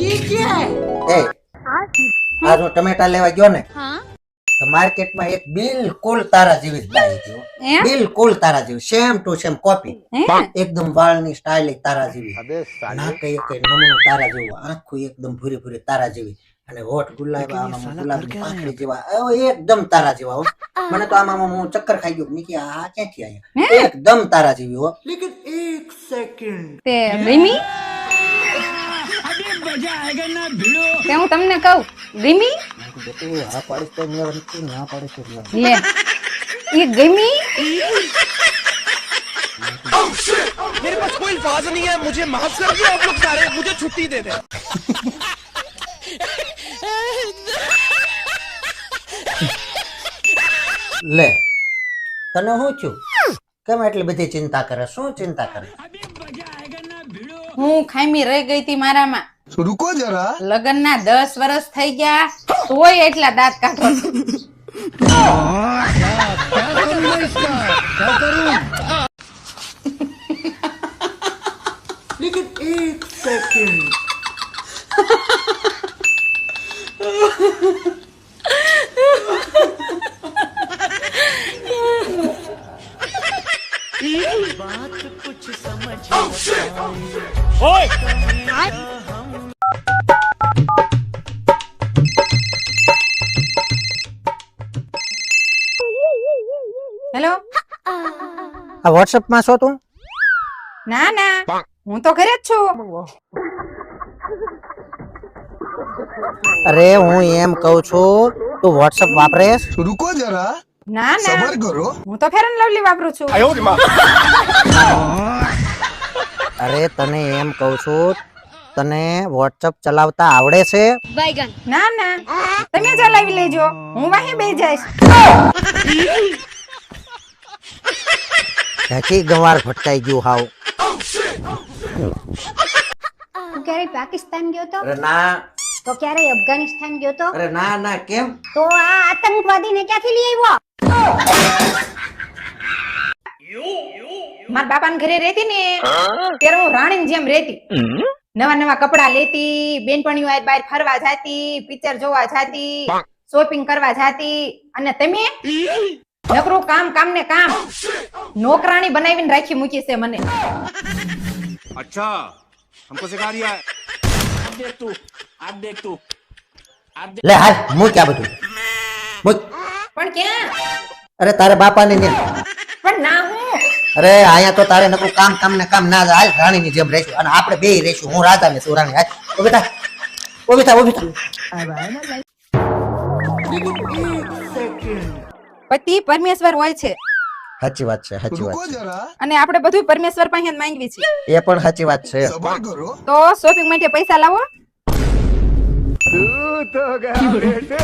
ये क्या એ આ જો ટમેટા લેવા ગયો ને તો માર્કેટમાં એક બિલકુલ તારા જેવી જ બાઈ હતી હો. એમ? બિલકુલ તારા જેવી સેમ ટુ સેમ કોપી હે? એકદમ વાળની સ્ટાઇલ તારા જેવી ના કઈ કઈ નમૂનું તારા જેવું આખું એકદમ ભૂરી ભૂરી તારા જેવી અને હોઠ ગુલાબી આમાં ગુલાબી પાંખડી જેવા એકદમ તારા જેવા હો. મને તો આમાં હું ચક્કર ખાઈ ગયો મેં કે આ ક્યાંથી આયા એકદમ તારા જેવી હો. लेकिन एक सेकंड તે રીમી તે હું તમને કહું રીમી બેટી હા પાડીશ તો મેં નથી ના પાડીશ તો મેં. લે એ ગમી मेरे पास कोई अल्फाज नहीं है मुझे माफ कर दिया आप लोग सारे मुझे छुट्टी दे दे લે તને શું થયું કેમ એટલી બધી ચિંતા કરે શું ચિંતા કરે હું ખામી રહી ગઈ હતી મારામાં रुको जरा લગ્ન ના 10 વર્ષ થઈ ગયા તોય એટલા દાંત કાઢો છો. लेकिन एक सेकंड હેલો આ વોટ્સએપ માં છો તું ના ના હું તો ઘરે જ છું. અરે હું એમ કહું છું તું વોટ્સએપ વાપરે रुको जरा ના ના सबर करो હું તો ફેર એન્ડ લવલી વાપરું છું. અરે તને એમ કહું છું તને વોટ્સએપ ચલાવતા આવડે છે ના ના તમે ચલાવી લેજો હું વાહી બેહી જઈશ. ક્યાંથી ગંવાર ભટકાઈ ગયું હાવ તું ક્યારે પાકિસ્તાન ગયો તો અરે ના તો ક્યારે અફઘાનિસ્તાન ગયો તો અરે ના ના કેમ તો આ આતંકવાદીને ક્યાંથી લઈ આવ્યો મારા બાપાના ઘરે રહેતી ને ત્યારે હું રાણીની જેમ રહેતી. નવા નવા કપડા લેતી બેનપણીઓ આય બહાર ફરવા જાતી પિક્ચર જોવા જાતી શોપિંગ કરવા જાતી અને તમે નકરું કામ કામ ને કામ નોકરાણી બનાવીને રાખી મૂકી છે મને. अच्छा हमको सिखा दिया है લે હાલ મૂક આ બધું મૂક પણ ક્યાં અરે તારે બાપાને ને પણ ના હું અરે આયા તો તારે નકરું કામ કામ ને કામ ના હાલ રાણીની જેમ રહીશું અને આપણે બેય રહીશું હું રાજા ને તું રાણી હાલ ઉભી થા ઉભી થા ઉભી થા लेकिन एक सेकंड પતિ પરમેશ્વર હોય છે સાચી વાત છે સાચી रुको વાત जरा અને આપણે બધું પરમેશ્વર પાસે જ માંગવી છે. છે એ પણ સાચી વાત છે सबर करो તો શોપિંગ માટે પૈસા લાવો. तू तो गया बेटे